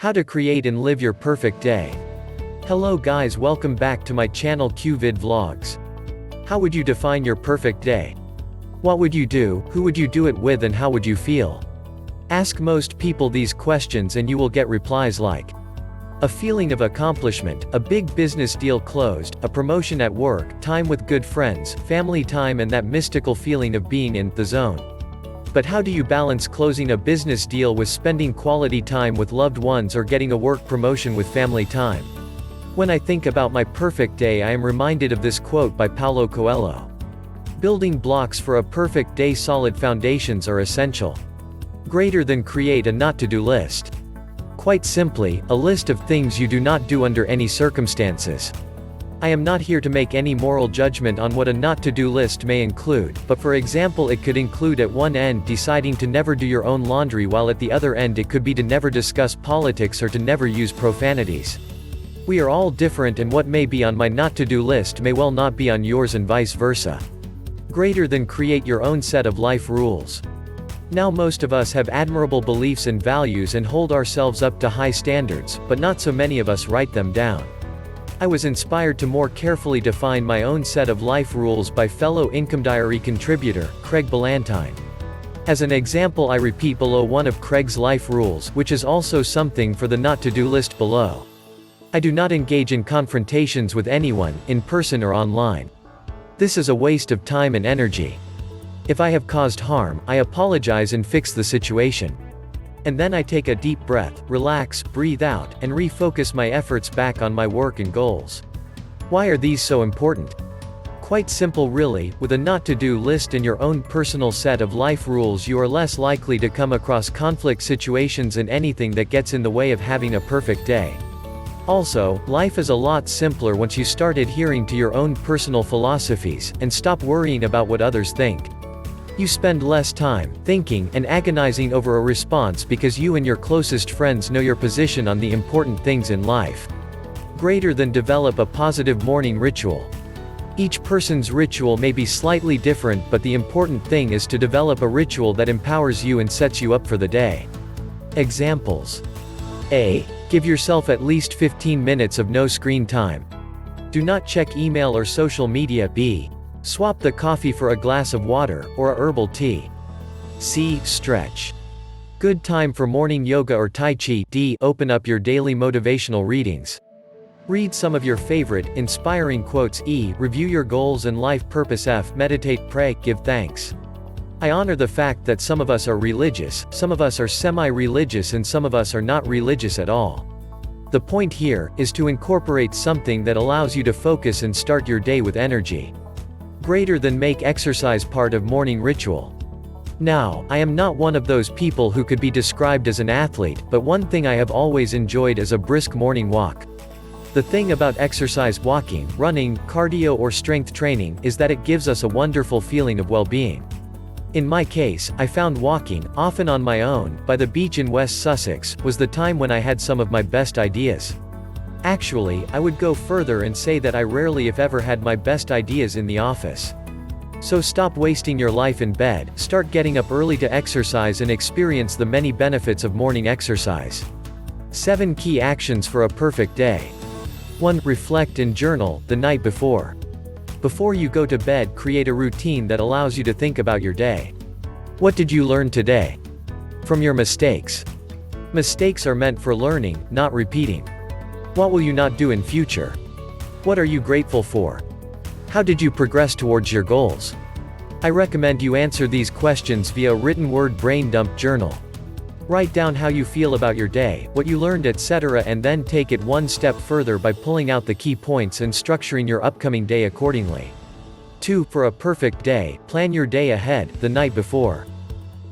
How to create and live your perfect day. Hello guys, welcome back to my channel QVid Vlogs. How would you define your perfect day? What would you do, who would you do it with, and how would you feel? Ask most people these questions and you will get replies like a feeling of accomplishment, a big business deal closed, a promotion at work, time with good friends, family time, and that mystical feeling of being in the zone. But how do you balance closing a business deal with spending quality time with loved ones or getting a work promotion with family time? When I think about my perfect day, I am reminded of this quote by Paulo Coelho. Building blocks for a perfect day. Solid foundations are essential. Greater than create a not-to-do list. Quite simply, a list of things you do not do under any circumstances. I am not here to make any moral judgment on what a not-to-do list may include, but for example it could include at one end deciding to never do your own laundry, while at the other end it could be to never discuss politics or to never use profanities. We are all different, and what may be on my not-to-do list may well not be on yours, and vice versa. Greater than create your own set of life rules. Now most of us have admirable beliefs and values and hold ourselves up to high standards, but not so many of us write them down. I was inspired to more carefully define my own set of life rules by fellow Income Diary contributor, Craig Ballantyne. As an example, I repeat below one of Craig's life rules, which is also something for the not-to-do list below. I do not engage in confrontations with anyone, in person or online. This is a waste of time and energy. If I have caused harm, I apologize and fix the situation. And then I take a deep breath, relax, breathe out, and refocus my efforts back on my work and goals. Why are these so important? Quite simple really. With a not-to-do list and your own personal set of life rules, you are less likely to come across conflict situations and anything that gets in the way of having a perfect day. Also, life is a lot simpler once you start adhering to your own personal philosophies, and stop worrying about what others think. You spend less time thinking and agonizing over a response because you and your closest friends know your position on the important things in life. Greater than develop a positive morning ritual. Each person's ritual may be slightly different, but the important thing is to develop a ritual that empowers you and sets you up for the day. Examples. A. Give yourself at least 15 minutes of no screen time. Do not check email or social media. B. Swap the coffee for a glass of water, or a herbal tea. C. Stretch. Good time for morning yoga or Tai Chi. D. Open up your daily motivational readings. Read some of your favorite, inspiring quotes. E. Review your goals and life purpose. F. Meditate, pray, give thanks. I honor the fact that some of us are religious, some of us are semi-religious, and some of us are not religious at all. The point here is to incorporate something that allows you to focus and start your day with energy. Greater than make exercise part of morning ritual. Now, I am not one of those people who could be described as an athlete, but one thing I have always enjoyed is a brisk morning walk. The thing about exercise, walking, running, cardio or strength training, is that it gives us a wonderful feeling of well-being. In my case, I found walking, often on my own, by the beach in West Sussex, was the time when I had some of my best ideas. Actually, I would go further and say that I rarely if ever had my best ideas in the office. So stop wasting your life in bed, start getting up early to exercise and experience the many benefits of morning exercise. 7 key actions for a perfect day. 1. Reflect and journal the night before. Before you go to bed, create a routine that allows you to think about your day. What did you learn today? From your mistakes. Mistakes are meant for learning, not repeating. What will you not do in future? What are you grateful for? How did you progress towards your goals? I recommend you answer these questions via written word brain dump journal. Write down how you feel about your day, what you learned, etc., and then take it one step further by pulling out the key points and structuring your upcoming day accordingly. 2. For a perfect day, plan your day ahead, the night before.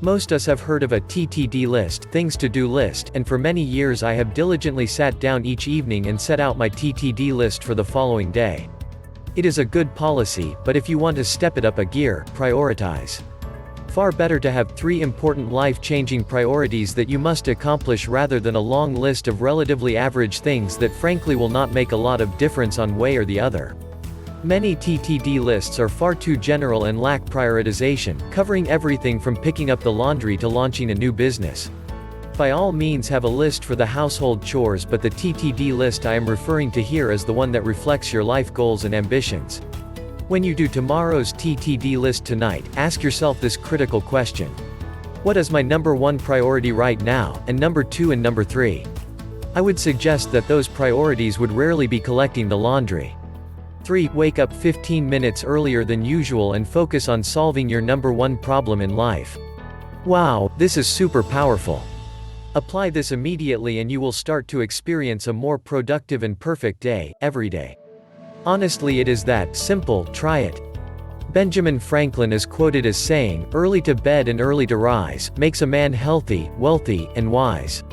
Most us have heard of a TTD list, things to do list, and for many years I have diligently sat down each evening and set out my TTD list for the following day. It is a good policy, but if you want to step it up a gear, prioritize. Far better to have 3 important life-changing priorities that you must accomplish rather than a long list of relatively average things that frankly will not make a lot of difference on way or the other. Many TTD lists are far too general and lack prioritization, covering everything from picking up the laundry to launching a new business. By all means have a list for the household chores, but the TTD list I am referring to here is the one that reflects your life goals and ambitions. When you do tomorrow's TTD list tonight, ask yourself this critical question. What is my number 1 priority right now, and number 2 and number 3? I would suggest that those priorities would rarely be collecting the laundry. 3. Wake up 15 minutes earlier than usual and focus on solving your number 1 problem in life. Wow, this is super powerful. Apply this immediately and you will start to experience a more productive and perfect day, every day. Honestly, it is that simple. Try it. Benjamin Franklin is quoted as saying, "Early to bed and early to rise, makes a man healthy, wealthy, and wise."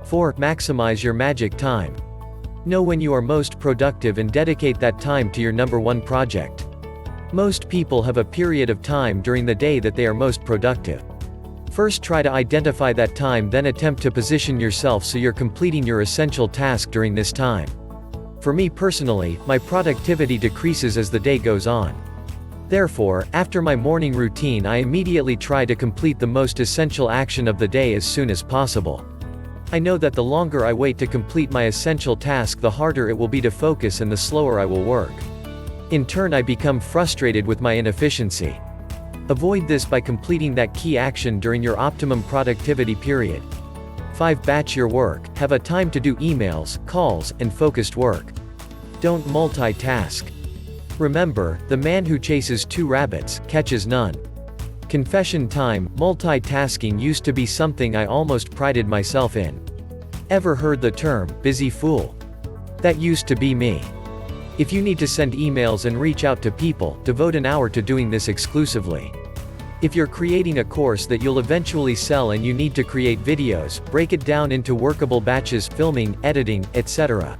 4. Maximize your magic time. Know when you are most productive and dedicate that time to your number 1 project. Most people have a period of time during the day that they are most productive. First try to identify that time, then attempt to position yourself so you're completing your essential task during this time. For me personally, my productivity decreases as the day goes on. Therefore, after my morning routine I immediately try to complete the most essential action of the day as soon as possible. I know that the longer I wait to complete my essential task, the harder it will be to focus and the slower I will work. In turn, I become frustrated with my inefficiency. Avoid this by completing that key action during your optimum productivity period. 5. Batch your work. Have a time to do emails, calls, and focused work. Don't multitask. Remember, the man who chases 2 rabbits, catches none. Confession time, multitasking used to be something I almost prided myself in. Ever heard the term, busy fool? That used to be me. If you need to send emails and reach out to people, devote an hour to doing this exclusively. If you're creating a course that you'll eventually sell and you need to create videos, break it down into workable batches, filming, editing, etc.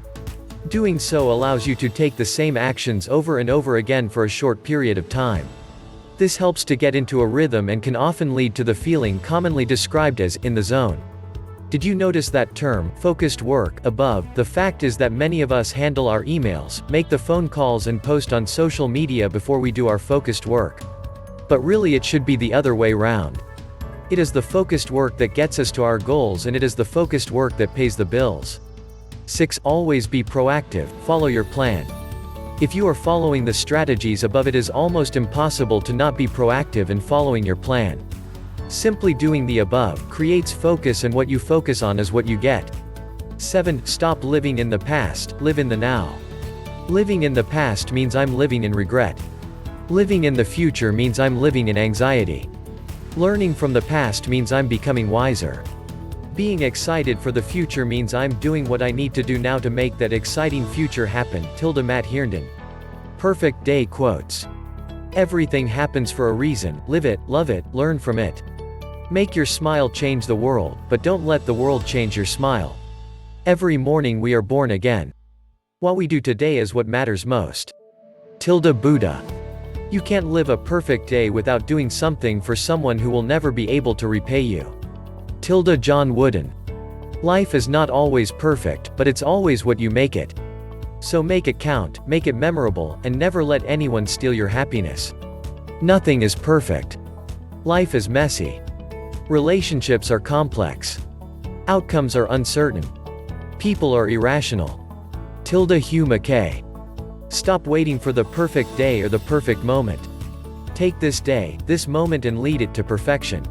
Doing so allows you to take the same actions over and over again for a short period of time. This helps to get into a rhythm and can often lead to the feeling commonly described as in the zone. Did you notice that term, focused work, above? The fact is that many of us handle our emails, make the phone calls and post on social media before we do our focused work. But really it should be the other way round. It is the focused work that gets us to our goals, and it is the focused work that pays the bills. 6. Always be proactive, follow your plan. If you are following the strategies above, it is almost impossible to not be proactive in following your plan. Simply doing the above creates focus, and what you focus on is what you get. 7. Stop living in the past, live in the now. Living in the past means I'm living in regret. Living in the future means I'm living in anxiety. Learning from the past means I'm becoming wiser. Being excited for the future means I'm doing what I need to do now to make that exciting future happen. Matt Herndon. Perfect day quotes. Everything happens for a reason. Live it, love it, learn from it. Make your smile change the world, but don't let the world change your smile. Every morning we are born again. What we do today is what matters most. Buddha. You can't live a perfect day without doing something for someone who will never be able to repay you. John Wooden. Life is not always perfect, but it's always what you make it. So make it count, make it memorable, and never let anyone steal your happiness. Nothing is perfect. Life is messy. Relationships are complex. Outcomes are uncertain. People are irrational. Hugh McKay. Stop waiting for the perfect day or the perfect moment. Take this day, this moment, and lead it to perfection.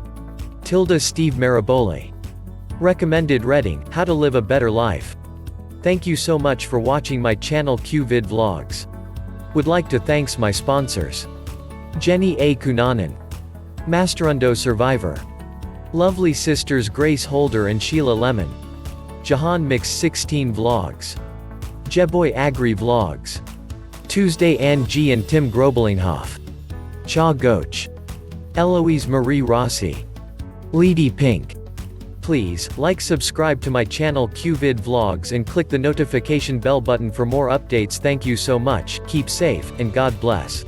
Steve Maraboli. Recommended reading, How to Live a Better Life. Thank you so much for watching my channel QVid Vlogs. Would like to thanks my sponsors. Jenny A. Cunanan. Masterundo Survivor. Lovely sisters Grace Holder and Sheila Lemon. Jahan Mix 16 Vlogs. Jeboy Agri Vlogs. Tuesday Ann G and Tim Grobelinghoff. Cha Goch. Eloise Marie Rossi. Lady Pink. Please, subscribe to my channel QVid Vlogs and click the notification bell button for more updates. Thank you so much, keep safe, and God bless.